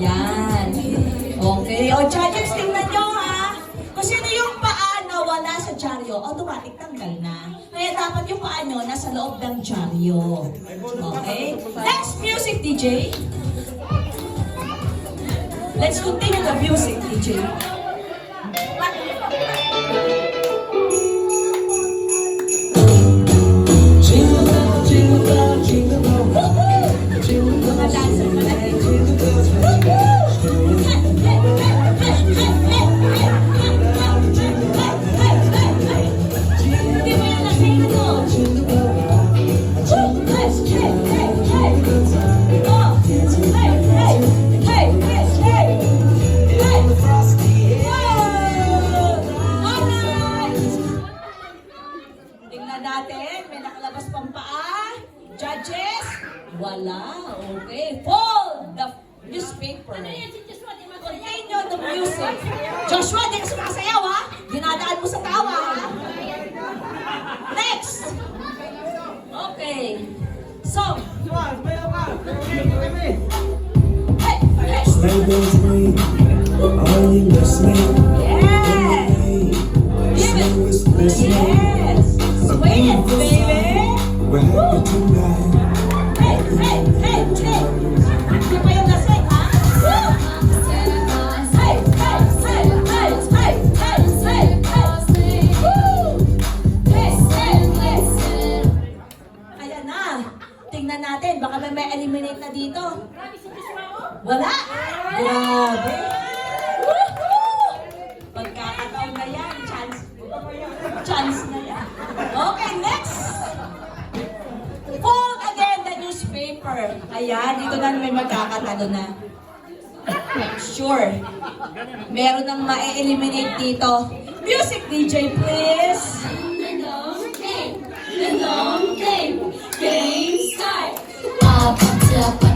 Yan. Okay. O, judges, tingnan nyo ha. Kung sino yung paa na wala sa dyaryo, automatic tanggal na. Kaya dapat yung paa nyo nasa loob ng dyaryo. Okay? Next, music, DJ. Let's continue the music, DJ. Natin, may nakalabas pang paa. Judges, wala. Okay. Fold the newspaper. Continue the music. Joshua, di ka sumasayaw ha? Dinadaan mo sa tawa ha? Next. Okay. So. Hey, hey. Yes. Yes. Swing it, baby! We're happy tonight. Hey, hey, hey, hey! Hindi pa yung lasing, ha? Woo! Hey, hey, hey, hey, hey, hey, hey, hey! Woo! Hey, hey, hey! Ayan na. Tingnan natin, baka may eliminate na dito. Wala! Grabe! Woohoo! Pagkakataon na yan, chance na yan. Okay, next! Fold again the newspaper. Ayan, dito na may magkakatalo na. Sure. Meron nang ma-eliminate dito. Music DJ, please! The long game start. Up, up,